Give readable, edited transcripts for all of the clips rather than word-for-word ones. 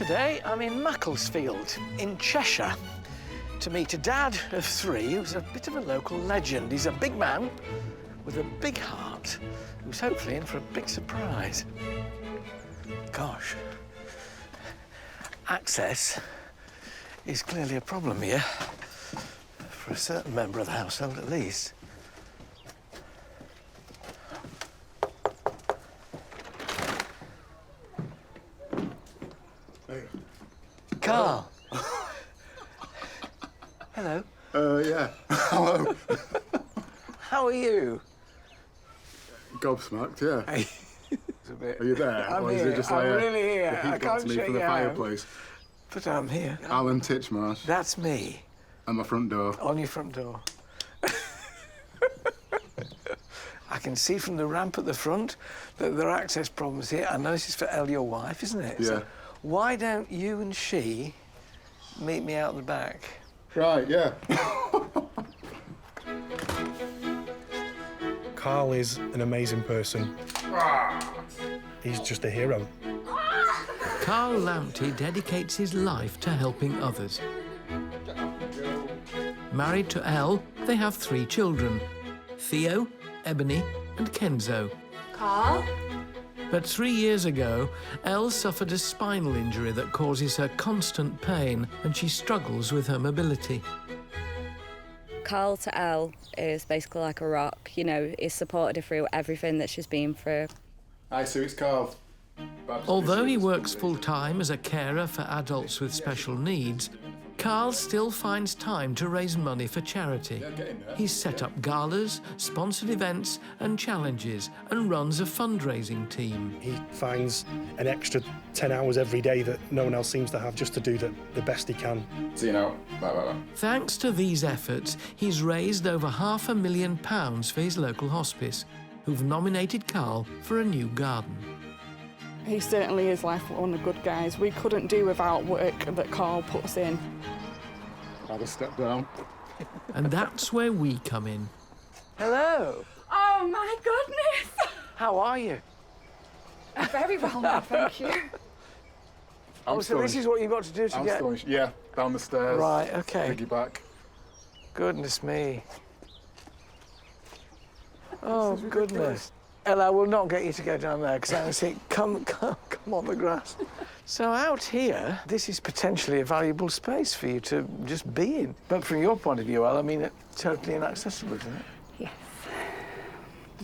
Today, I'm in Macclesfield, in Cheshire, to meet a dad of 3 who's a bit of a local legend. He's a big man with a big heart who's hopefully in for a big surprise. Gosh, access is clearly a problem here, for a certain member of the household at least. Carl. Hello. Yeah. Hello. How are you? Gobsmacked, yeah. Hey. It's a bit... Are you there? I'm or here. Is it just I'm like really here. the heat I got can't to me shake from the your hand. fireplace? But I'm here. Alan Titchmarsh. That's me. At my front door. On your front door. I can see from the ramp at the front that there are access problems here. I know this is for Elle, your wife, isn't it? Yeah. So why don't you and she meet me out the back? Right, yeah. Carl is an amazing person. He's just a hero. Carl Lamptey dedicates his life to helping others. Married to Elle, they have 3 children, Theo, Ebony and Kenzo. Carl? But 3 years ago, Elle suffered a spinal injury that causes her constant pain and she struggles with her mobility. Carl to Elle is basically like a rock. You know, he's supported her through everything that she's been through. Hi, Sue, it's Carl. Although he works full-time as a carer for adults with special needs, Carl still finds time to raise money for charity. He's set up galas, sponsored events and challenges and runs a fundraising team. He finds an extra 10 hours every day that no one else seems to have just to do the best he can. See you now. Bye, bye, bye. Thanks to these efforts, he's raised over £500,000 for his local hospice, who've nominated Carl for a new garden. He certainly is like one of the good guys. We couldn't do without work that Carl puts in. Have a step down. And that's where we come in. Hello. Oh, my goodness! How are you? Very well now, thank you. Oh, so this is what you've got to do to get... Astonished. Yeah, down the stairs. Right, OK. Piggyback. Goodness me. Oh, goodness. Ella, I will not get you to go down there, because I can see, come on the grass. So out here, this is potentially a valuable space for you to just be in. But from your point of view, Ella, I mean, it's totally inaccessible, isn't it? Yes.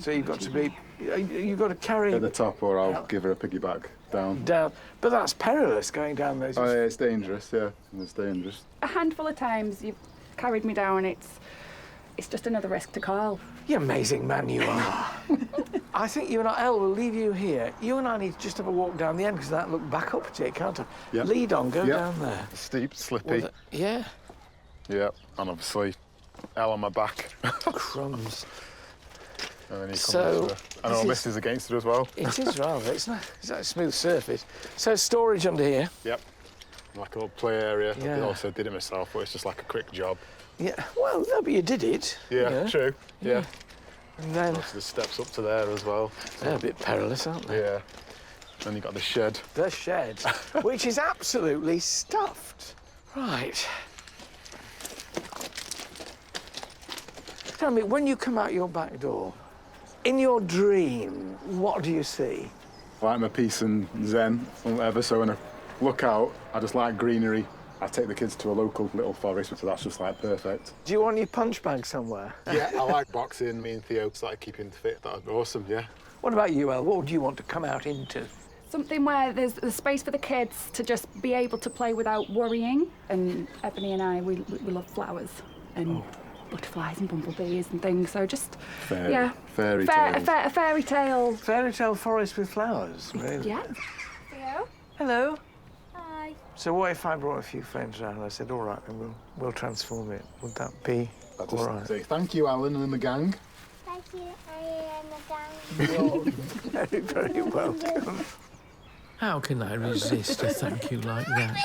So you've got to be... You've got to carry... At the top, or I'll give her a piggyback down. Down. But that's perilous, going down those... Oh, yeah, it's dangerous, yeah. It's dangerous. A handful of times you've carried me down, it's just another risk to Carl. You amazing man you are. I think you and Elle will leave you here. You and I need to just have a walk down the end, because that look back up at it, can't I? Yep. Lead on, go Yep. down there. Steep, slippy. Yeah. Yeah, and obviously, Elle on my back. Crumbs. And then he comes So, to and all this is against it as well. It is rather. It's like a smooth surface. So storage under here. Yep. Like a little play area. Yeah. I also did it myself, but it's just like a quick job. Yeah. Well, no, but you did it. Yeah, true. Yeah. And then There's the steps up to there as well. they're a bit perilous, aren't they? Yeah. Then you got the shed. The shed, which is absolutely stuffed. Right. Tell me, when you come out your back door, in your dream, what do you see? I like my peace and zen or whatever, so when I look out, I just like greenery. I take the kids to a local little forest, so that's just like perfect. Do you want your punch bag somewhere? Yeah, I like boxing. Me and Theo started keeping fit. That would be awesome, yeah. What about you, Elle? What would you want to come out into? Something where there's space for the kids to just be able to play without worrying. And Ebony and I, we love flowers and butterflies and bumblebees and things, so just, yeah. Fairy tale. A fairy tale. Fairy tale forest with flowers, really? Yeah. Theo? Hello. Hi. So what if I brought a few friends round? I said, all right, then we'll transform it. Would that be I'll all just right? say thank you, Alan and the gang. Thank you, I am a Very, very welcome. How can I resist a thank you like that?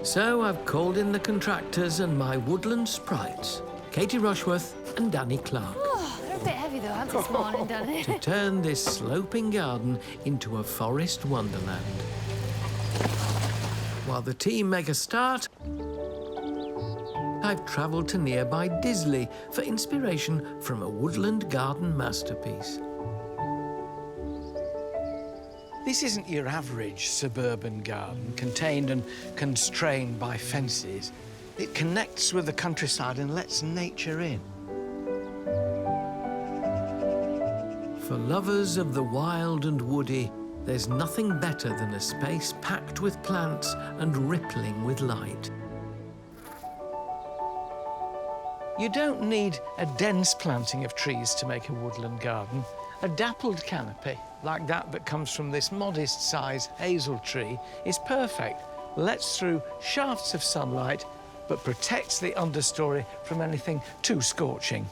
So I've called in the contractors and my woodland sprites, Katie Rushworth and Danny Clark. Oh, they're a bit heavy though, aren't clouds this morning, Danny. to turn this sloping garden into a forest wonderland. While the team make a start, I've travelled to nearby Disley for inspiration from a woodland garden masterpiece. This isn't your average suburban garden, contained and constrained by fences. It connects with the countryside and lets nature in. For lovers of the wild and woody, there's nothing better than a space packed with plants and rippling with light. You don't need a dense planting of trees to make a woodland garden. A dappled canopy, like that comes from this modest-sized hazel tree, is perfect. Lets through shafts of sunlight, but protects the understory from anything too scorching.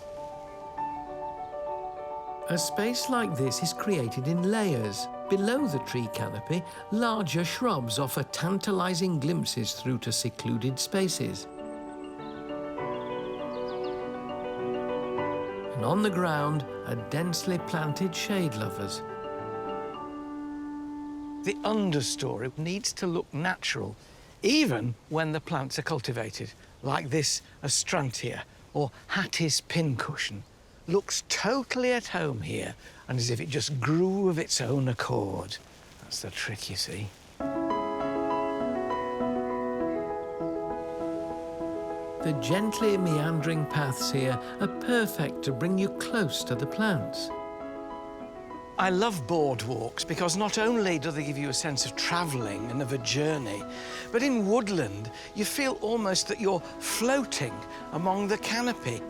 A space like this is created in layers. Below the tree canopy, larger shrubs offer tantalising glimpses through to secluded spaces. And on the ground are densely planted shade lovers. The understory needs to look natural, even when the plants are cultivated, like this astrantia or Hattie's pincushion. Looks totally at home here, and as if it just grew of its own accord. That's the trick, you see. The gently meandering paths here are perfect to bring you close to the plants. I love boardwalks because not only do they give you a sense of travelling and of a journey, but in woodland you feel almost that you're floating among the canopy.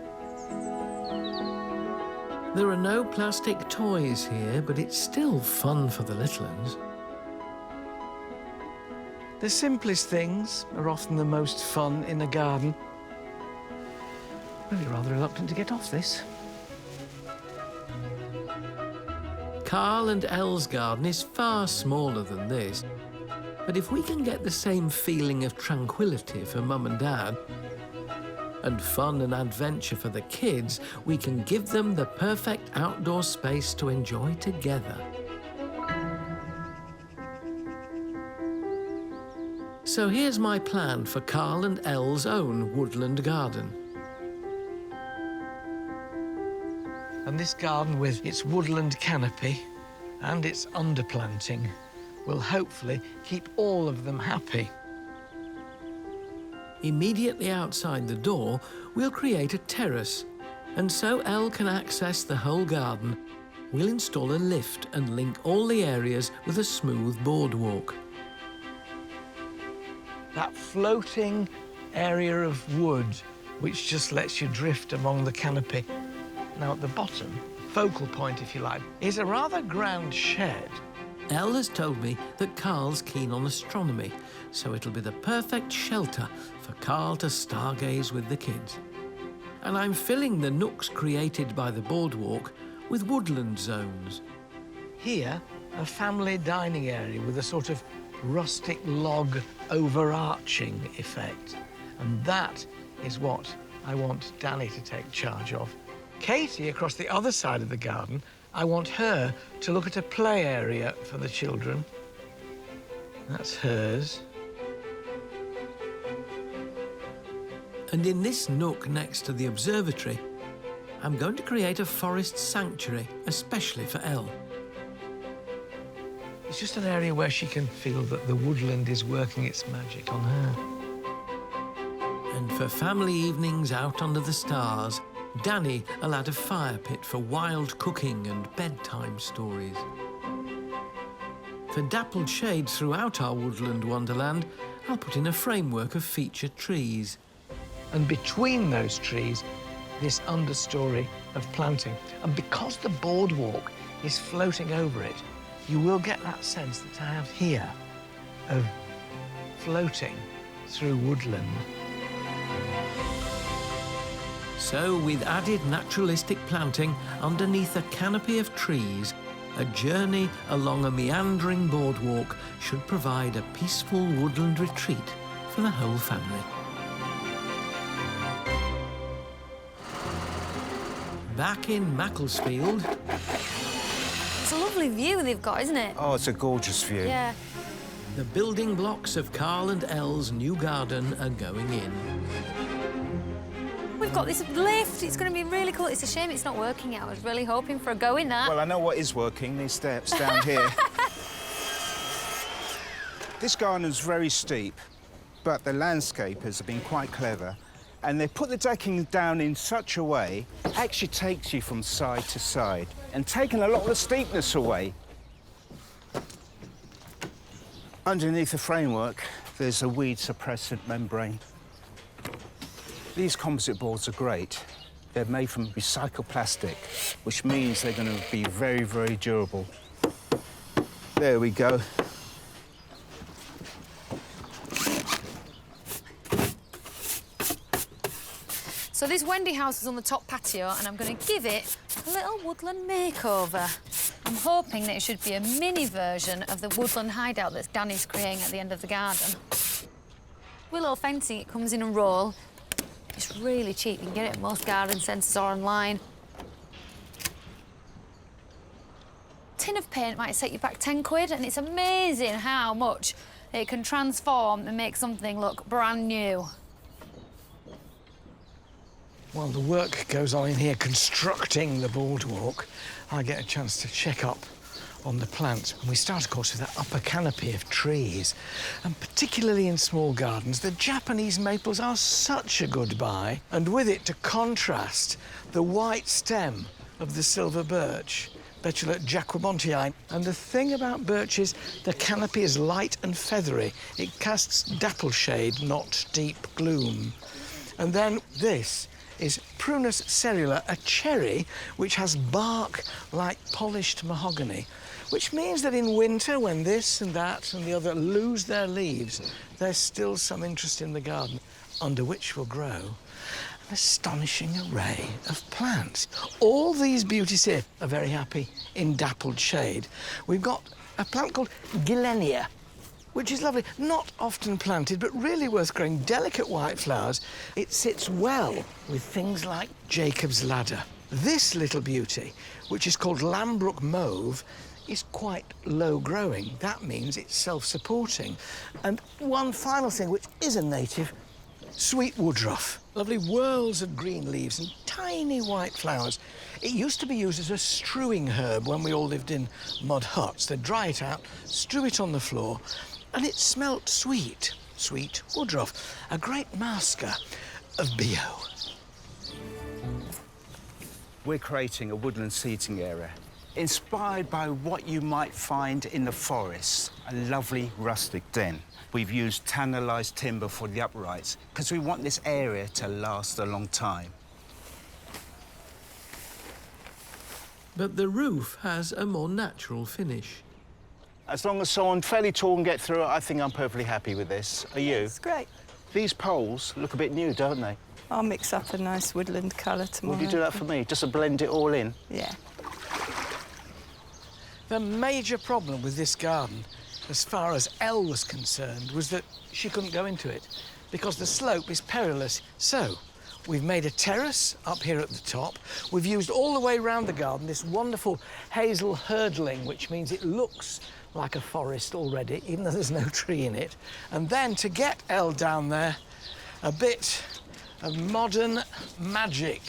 There are no plastic toys here, but it's still fun for the little ones. The simplest things are often the most fun in a garden. Really rather reluctant to get off this. Carl and Elle's garden is far smaller than this, but if we can get the same feeling of tranquility for Mum and Dad, and fun and adventure for the kids, we can give them the perfect outdoor space to enjoy together. So here's my plan for Carl and Elle's own woodland garden. And this garden with its woodland canopy and its underplanting will hopefully keep all of them happy. Immediately outside the door, we'll create a terrace, and so Elle can access the whole garden, we'll install a lift and link all the areas with a smooth boardwalk. That floating area of wood, which just lets you drift among the canopy. Now at the bottom, focal point if you like, is a rather grand shed. Elle has told me that Carl's keen on astronomy, so it'll be the perfect shelter for Carl to stargaze with the kids. And I'm filling the nooks created by the boardwalk with woodland zones. Here, a family dining area with a sort of rustic log overarching effect. And that is what I want Danny to take charge of. Katie, across the other side of the garden, I want her to look at a play area for the children. That's hers. And in this nook next to the observatory, I'm going to create a forest sanctuary, especially for Elle. It's just an area where she can feel that the woodland is working its magic on her. And for family evenings out under the stars, Danny will add a fire pit for wild cooking and bedtime stories. For dappled shades throughout our woodland wonderland, I'll put in a framework of featured trees. And between those trees, this understory of planting. And because the boardwalk is floating over it, you will get that sense that I have here of floating through woodland. So, with added naturalistic planting underneath a canopy of trees, a journey along a meandering boardwalk should provide a peaceful woodland retreat for the whole family. Back in Macclesfield, It's a lovely view they've got, isn't it? Oh, it's a gorgeous view. Yeah. the building blocks of Carl and Elle's new garden are going in. We've got this lift. It's going to be really cool. It's a shame it's not working out. I was really hoping for a go in that. Well, I know what is working, these steps down here. This garden's very steep, but the landscapers have been quite clever, and they put the decking down in such a way it actually takes you from side to side and taking a lot of the steepness away. Underneath the framework, there's a weed suppressant membrane. These composite boards are great. They're made from recycled plastic, which means they're going to be very, very durable. There we go. So this Wendy house is on the top patio, and I'm going to give it a little woodland makeover. I'm hoping that it should be a mini version of the woodland hideout that Danny's creating at the end of the garden. Willow fencing, it comes in a roll. It's really cheap. You can get it at most garden centres or online. Tin of paint might set you back 10 quid, and it's amazing how much it can transform and make something look brand new. While the work goes on in here constructing the boardwalk, I get a chance to check up on the plants. And we start, of course, with that upper canopy of trees. And particularly in small gardens, the Japanese maples are such a good buy. And with it, to contrast, the white stem of the silver birch, Betula jacquemontii. And the thing about birch is the canopy is light and feathery. It casts dapple shade, not deep gloom. And then this is Prunus cerula, a cherry which has bark like polished mahogany, which means that in winter, when this and that and the other lose their leaves, there's still some interest in the garden, under which will grow an astonishing array of plants. All these beauties here are very happy in dappled shade. We've got a plant called Gilenia, which is lovely, not often planted, but really worth growing. Delicate white flowers. It sits well with things like Jacob's ladder. This little beauty, which is called Lambrook Mauve, is quite low growing. That means it's self-supporting. And one final thing, which is a native, sweet woodruff. Lovely whorls of green leaves and tiny white flowers. It used to be used as a strewing herb when we all lived in mud huts. They'd dry it out, strew it on the floor, and it smelt sweet. Sweet woodruff, a great masker of bio. We're creating a woodland seating area inspired by what you might find in the forest, a lovely rustic den. We've used tannalized timber for the uprights because we want this area to last a long time. But the roof has a more natural finish. As long as someone fairly tall can get through it, I think I'm perfectly happy with this. Are you? It's great. These poles look a bit new, don't they? I'll mix up a nice woodland colour tomorrow. Would you do that for me, just to blend it all in? Yeah. The major problem with this garden, as far as Elle was concerned, was that she couldn't go into it because the slope is perilous. So we've made a terrace up here at the top. We've used all the way around the garden this wonderful hazel hurdling, which means it looks like a forest already, even though there's no tree in it. And then to get Elle down there, a bit of modern magic.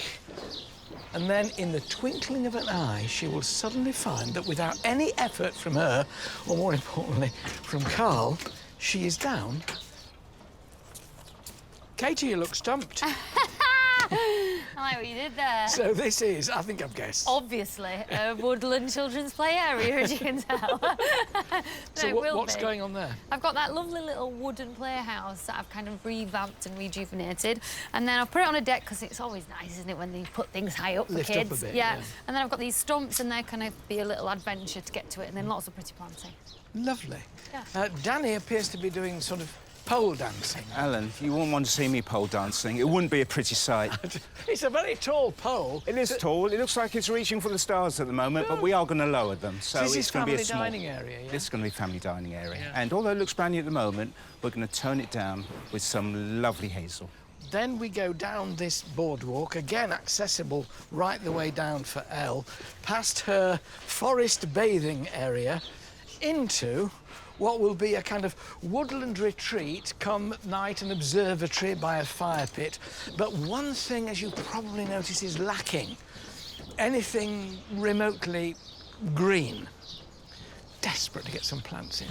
And then in the twinkling of an eye, she will suddenly find that without any effort from her, or more importantly, from Carl, she is down. Katie, you look stumped. I like what you did there. So this is, I think I've guessed. Obviously, a woodland children's play area, as you can tell. So what's going on there? I've got that lovely little wooden playhouse that I've kind of revamped and rejuvenated. And then I've put it on a deck because it's always nice, isn't it, when you put things high up Lift for kids. up a bit, yeah. And then I've got these stumps and they're kind of be a little adventure to get to it, and then lots of pretty planting. Lovely. Yeah. Danny appears to be doing sort of pole dancing. Alan, you wouldn't want to see me pole dancing. It wouldn't be a pretty sight. It's a very tall pole. It is tall. It looks like it's reaching for the stars at the moment, but we are going to lower them. So This is it's going to be a family dining area, yeah? This is going to be family dining area. Yeah. And although it looks brand new at the moment, we're going to tone it down with some lovely hazel. Then we go down this boardwalk, again accessible right the way down for Elle, past her forest bathing area, into what will be a kind of woodland retreat, come night an observatory by a fire pit. But one thing, as you probably notice, is lacking. Anything remotely green. Desperate to get some plants in.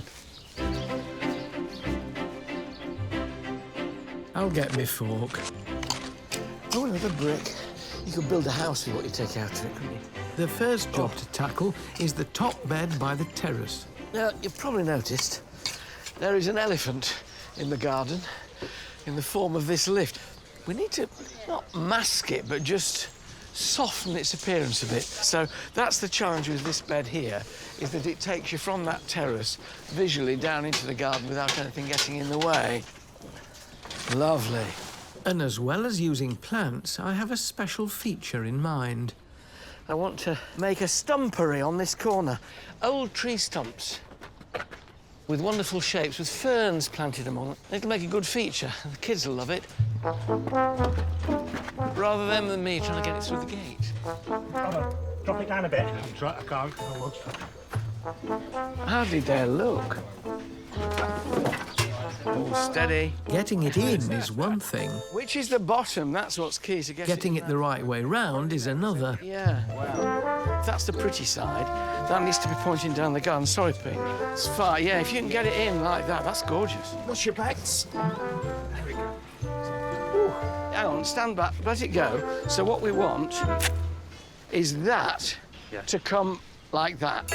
I'll get me fork. Oh, another brick. You could build a house with what you take out of it, couldn't you? The first job to tackle is the top bed by the terrace. Now, you've probably noticed there is an elephant in the garden in the form of this lift. We need to not mask it, but just soften its appearance a bit. So that's the challenge with this bed here, is that it takes you from that terrace visually down into the garden without anything getting in the way. Lovely. And as well as using plants, I have a special feature in mind. I want to make a stumpery on this corner. Old tree stumps with wonderful shapes, with ferns planted among them. It'll make a good feature. The kids will love it. Rather them than me trying to get it through the gate. Drop it down a bit. I can't. Hardly dare look. Oh, steady. Getting it in is one thing. Which is the bottom? That's what's key to getting it the right way round is another. Yeah. Wow. That's the pretty side. That needs to be pointing down the garden. Sorry, Pete. It's far. Yeah, if you can get it in like that, that's gorgeous. What's your bets? There we go. Ooh. Hang on, stand back. Let it go. So what we want is that to come like that.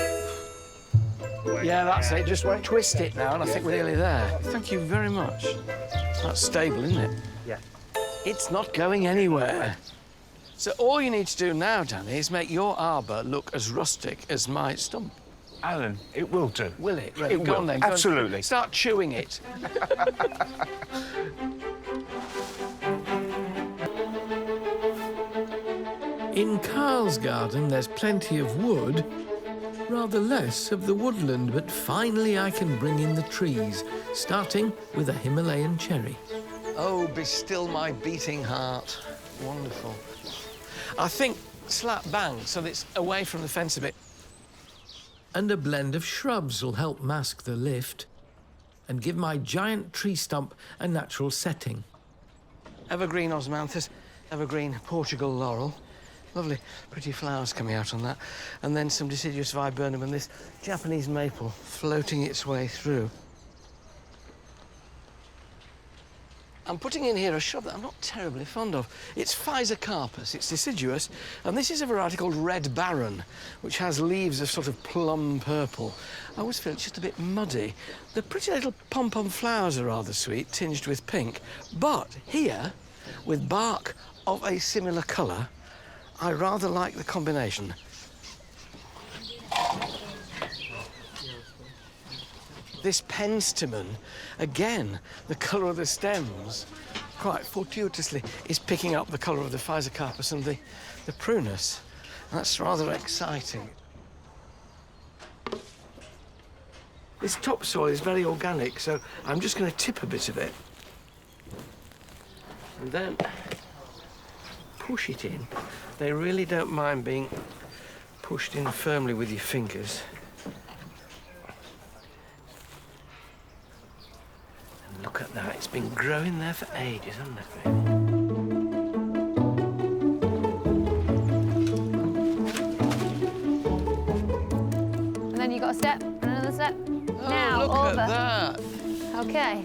Yeah, that's it. Just twist it now, and I think we're nearly there. Thank you very much. That's stable, isn't it? Yeah. It's not going anywhere. So all you need to do now, Danny, is make your arbour look as rustic as my stump. Alan, it will do. Will it? Right, It go will. on then. Absolutely. Start chewing it. In Carl's garden, there's plenty of wood, rather less of the woodland, but finally I can bring in the trees, starting with a Himalayan cherry. Oh, be still my beating heart. Wonderful. I think slap bang, so that it's away from the fence a bit. And a blend of shrubs will help mask the lift and give my giant tree stump a natural setting. Evergreen osmanthus, evergreen Portugal laurel. Lovely, pretty flowers coming out on that. And then some deciduous viburnum and this Japanese maple floating its way through. I'm putting in here a shrub that I'm not terribly fond of. It's Physocarpus, it's deciduous, and this is a variety called Red Baron, which has leaves of sort of plum purple. I always feel it's just a bit muddy. The pretty little pom-pom flowers are rather sweet, tinged with pink. But here, with bark of a similar colour, I rather like the combination. This penstemon, again, the colour of the stems, quite fortuitously, is picking up the colour of the Physocarpus and the prunus. That's rather exciting. This topsoil is very organic, so I'm just going to tip a bit of it. And then push it in. They really don't mind being pushed in firmly with your fingers. And look at that, it's been growing there for ages, hasn't it, really? And then you got a step, and another step. Oh, now, look over. at that. Okay.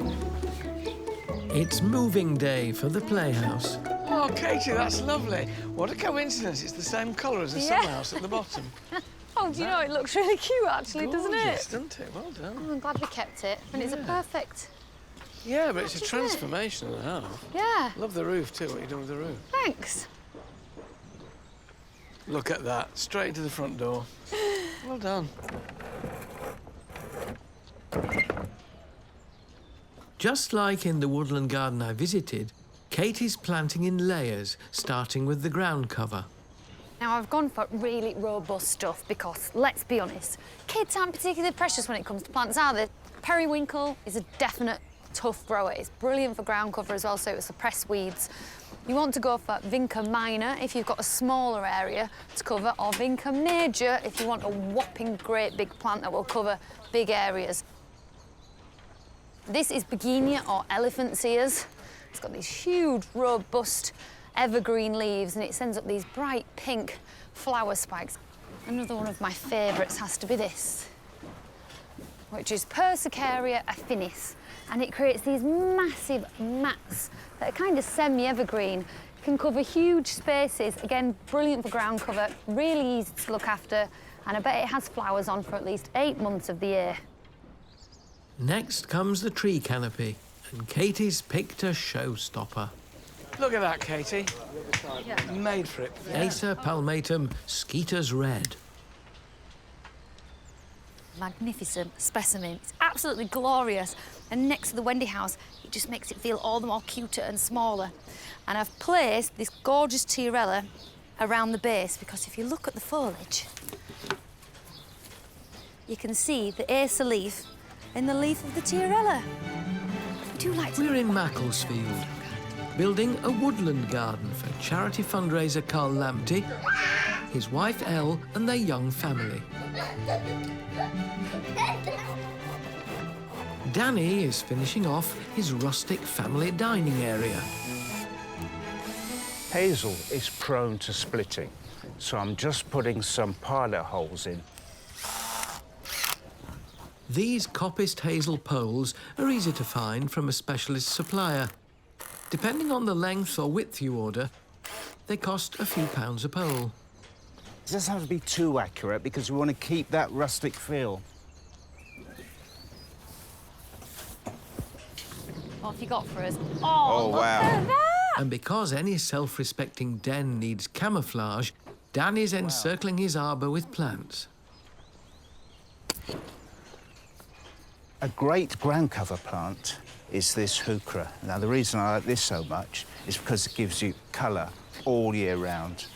It's moving day for the playhouse. Oh, Katie, that's lovely. What a coincidence. It's the same colour as the summer house at the bottom. Oh, do you know, it looks really cute, actually, doesn't Gorgeous, it? doesn't it? Well done. Oh, I'm glad we kept it. And it's a perfect... Yeah, but it's a transformation of the house. Yeah. Love the roof, too, what you've done with the roof. Thanks. Look at that. Straight into the front door. Well done. Just like in the woodland garden I visited, Katie's planting in layers, starting with the ground cover. Now, I've gone for really robust stuff because, let's be honest, kids aren't particularly precious when it comes to plants, are they? Periwinkle is a definite tough grower. It's brilliant for ground cover as well, so it will suppress weeds. You want to go for Vinca minor if you've got a smaller area to cover, or Vinca major if you want a whopping great big plant that will cover big areas. This is Begonia or elephant's ears. It's got these huge, robust, evergreen leaves, and it sends up these bright pink flower spikes. Another one of my favourites has to be this, which is Persicaria affinis, and it creates these massive mats that are kind of semi-evergreen, can cover huge spaces. Again, brilliant for ground cover, really easy to look after, and I bet it has flowers on for at least 8 months of the year. Next comes the tree canopy, and Katie's picked a showstopper. Look at that, Katie. Yeah. Made for it. Acer palmatum Skeeter's Red. Magnificent specimen. It's absolutely glorious. And next to the Wendy house, it just makes it feel all the more cuter and smaller. And I've placed this gorgeous tiarella around the base because if you look at the foliage, you can see the Acer leaf in the leaf of the tiarella. I do like to... We're in Macclesfield, building a woodland garden for charity fundraiser Carl Lamptey, his wife Elle and their young family. Danny is finishing off his rustic family dining area. Hazel is prone to splitting, so I'm just putting some pilot holes in. These coppiced hazel poles are easy to find from a specialist supplier. Depending on the length or width you order, they cost a few pounds a pole. It doesn't have to be too accurate because we want to keep that rustic feel. What have you got for us? Oh, look wow. at that! And because any self-respecting den needs camouflage, Danny's encircling his arbour with plants. A great ground cover plant is this heuchera. Now, the reason I like this so much is because it gives you colour all year round.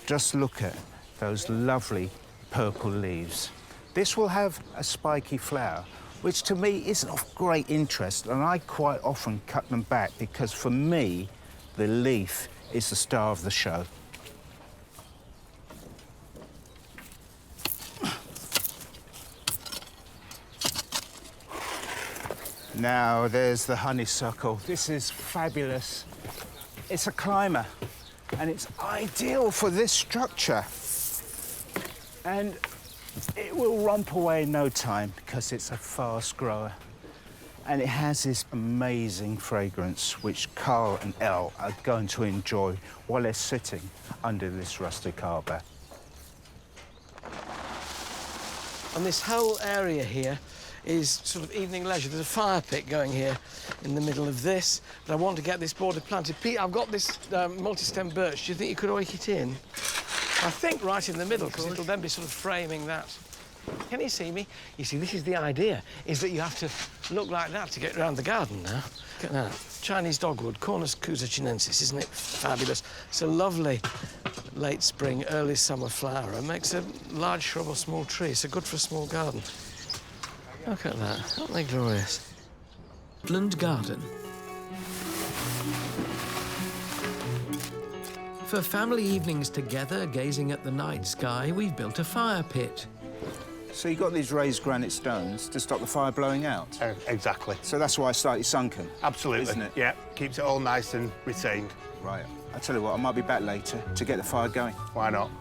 Just look at those lovely purple leaves. This will have a spiky flower, which to me isn't of great interest, and I quite often cut them back because for me, the leaf is the star of the show. Now, there's the honeysuckle. This is fabulous. It's a climber, and it's ideal for this structure. And it will romp away in no time because it's a fast grower. And it has this amazing fragrance, which Carl and Elle are going to enjoy while they're sitting under this rustic arbour. And this whole area here is sort of evening leisure. There's a fire pit going here in the middle of this, but I want to get this border planted. Pete, I've got this multi-stem birch. Do you think you could oik it in? I think right in the middle, because it'll then be sort of framing that. Can you see me? You see, this is the idea, is that you have to look like that to get around the garden now. Look at that. Chinese dogwood, Cornus chinensis, isn't it fabulous? It's a lovely late spring, early summer flower. It makes a large shrub or small tree, so good for a small garden. Look at that, aren't they glorious? Woodland garden. For family evenings together, gazing at the night sky, we've built a fire pit. So you've got these raised granite stones to stop the fire blowing out? Exactly. So that's why it's slightly sunken? Absolutely. Isn't it? Yeah, keeps it all nice and retained. Right. I tell you what, I might be back later to get the fire going. Why not?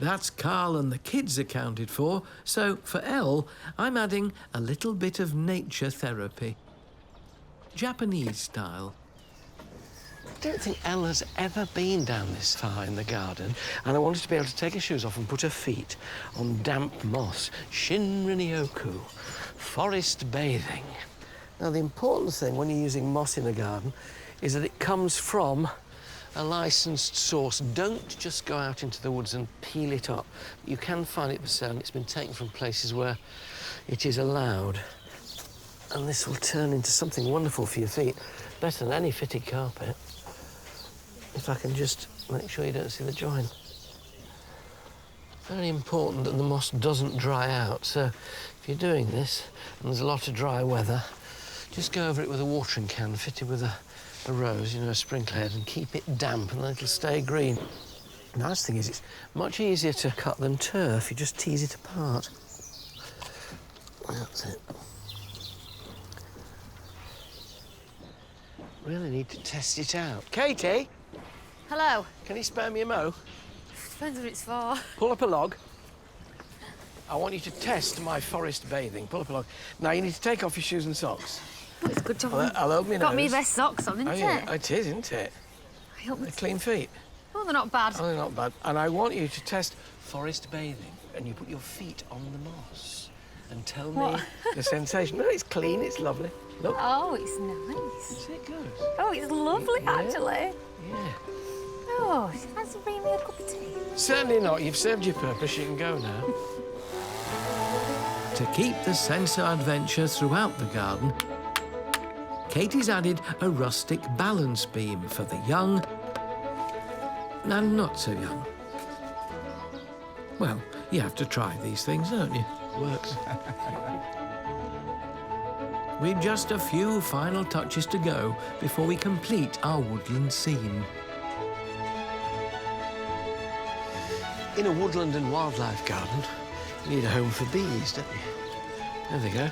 That's Carl and the kids accounted for, so for Elle, I'm adding a little bit of nature therapy. Japanese style. I don't think Ella's ever been down this far in the garden, and I wanted to be able to take her shoes off and put her feet on damp moss. Shinrin-yoku, forest bathing. Now, the important thing when you're using moss in a garden is that it comes from a licensed source. Don't just go out into the woods and peel it up. You can find it for sale, and it's been taken from places where it is allowed. And this will turn into something wonderful for your feet, better than any fitted carpet. If I can just make sure you don't see the join. Very important that the moss doesn't dry out, so if you're doing this and there's a lot of dry weather, just go over it with a watering can fitted with a rose, you know, a sprinkler head, and keep it damp and then it'll stay green. The nice thing is it's much easier to cut than turf. You just tease it apart. That's it. Really need to test it out. Katie? Hello. Can you spare me a mow? Depends what it's for. Pull up a log. I want you to test my forest bathing. Pull up a log. Now, you need to take off your shoes and socks. Oh, it's good to have. I'll open my nose. Got me best socks on, isn't Oh, it? yeah, it is, isn't it? I hope They're clean feet. Oh, they're not bad. Oh, they're not bad. And I want you to test forest bathing. And you put your feet on the moss and tell me the sensation. No, it's clean, it's lovely. Look. Oh, it's nice. See, it goes. Oh, it's lovely, actually. Yeah. Oh, fancy bringing me a cup of tea? Certainly not. You've served your purpose. You can go now. To keep the sense of adventure throughout the garden, Katie's added a rustic balance beam for the young and not so young. Well, you have to try these things, don't you? Works. We've just a few final touches to go before we complete our woodland scene. In a woodland and wildlife garden, you need a home for bees, don't you? There they go.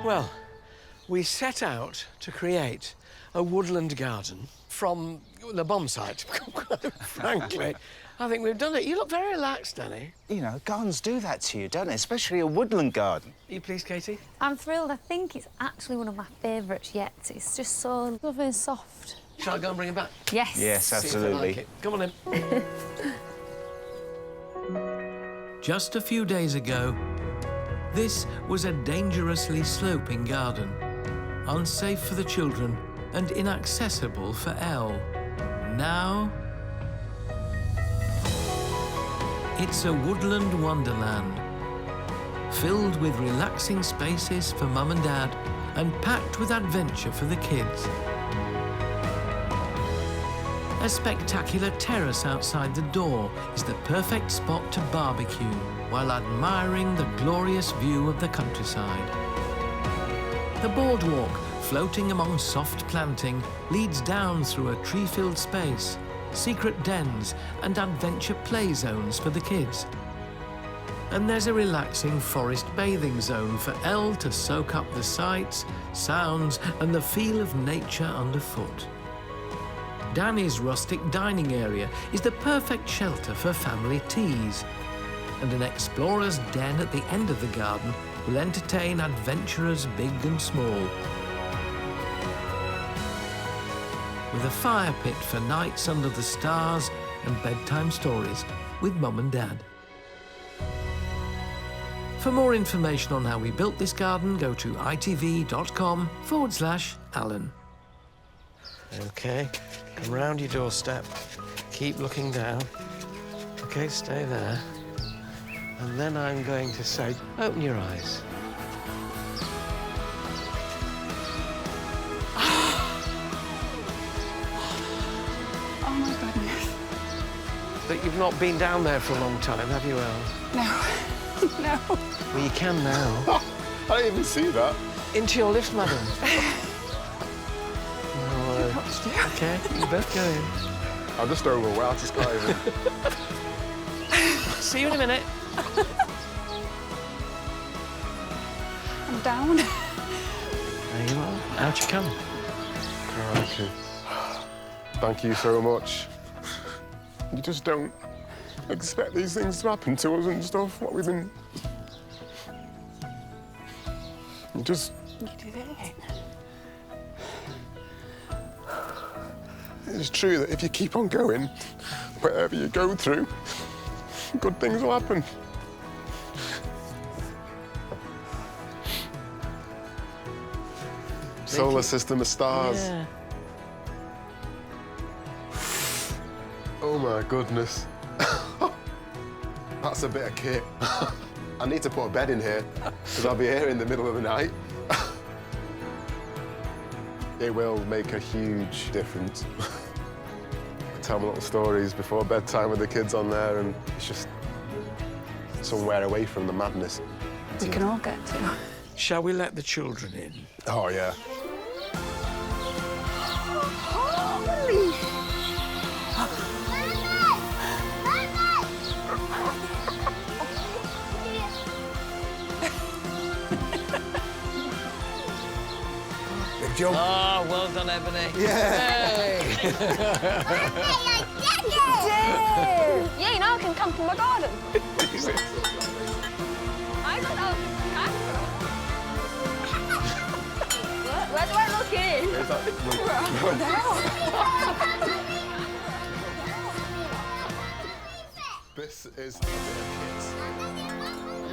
Well, we set out to create a woodland garden from the bomb site, frankly. I think we've done it. You look very relaxed, Danny. You know, gardens do that to you, don't they? Especially a woodland garden. Are you pleased, Katie? I'm thrilled. I think it's actually one of my favourites yet. It's just so lovely and soft. Shall I go and bring him back? Yes. Yes, See if I absolutely. like it. Come on in. Just a few days ago, this was a dangerously sloping garden, unsafe for the children and inaccessible for Elle. Now, it's a woodland wonderland, filled with relaxing spaces for Mum and Dad and packed with adventure for the kids. A spectacular terrace outside the door is the perfect spot to barbecue while admiring the glorious view of the countryside. The boardwalk, floating among soft planting, leads down through a tree-filled space, secret dens and adventure play zones for the kids. And there's a relaxing forest bathing zone for Elle to soak up the sights, sounds and the feel of nature underfoot. Danny's rustic dining area is the perfect shelter for family teas, and an explorer's den at the end of the garden will entertain adventurers big and small. With a fire pit for nights under the stars and bedtime stories with Mum and Dad. For more information on how we built this garden, go to itv.com/Alan. OK, come round your doorstep. Keep looking down. OK, stay there. And then I'm going to say, open your eyes. Oh, my goodness. But you've not been down there for a long time, have you, Elle? No. No. Well, you can now. I didn't even see that. Into your lift, madam. OK, you both go in. I'm just overwhelmed. I just can't even... See you in a minute. I'm down. There you are. Out you come. Crikey. Thank you so much. You just don't expect these things to happen to us and stuff, what we've been... You just... You did it. It's true that if you keep on going, whatever you go through, good things will happen. Solar system of stars. Yeah. Oh my goodness. That's a bit of kit. I need to put a bed in here, because I'll be here in the middle of the night. It will make a huge difference. I tell my little stories before bedtime with the kids on there, and it's just somewhere away from the madness. We can all get to. Shall we let the children in? Oh, yeah. Holy! Jump. Oh, well done, Ebony. Yeah. Yeah, you know I can come from my garden. I don't know. Where do I look in? This is a bit of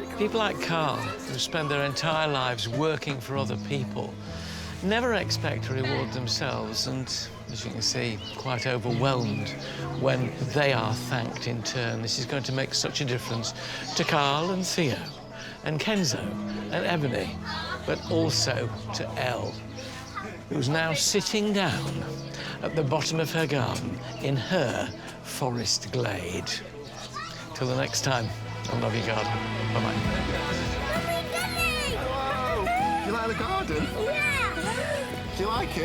kids. People like Carl, who spend their entire lives working for other people, never expect to reward themselves and, as you can see, quite overwhelmed when they are thanked in turn. This is going to make such a difference to Carl and Theo and Kenzo and Ebony, but also to Elle, who's now sitting down at the bottom of her garden in her forest glade. Till the next time, I love your garden. Bye-bye. Hello. You like the garden? Yeah. Do you like it?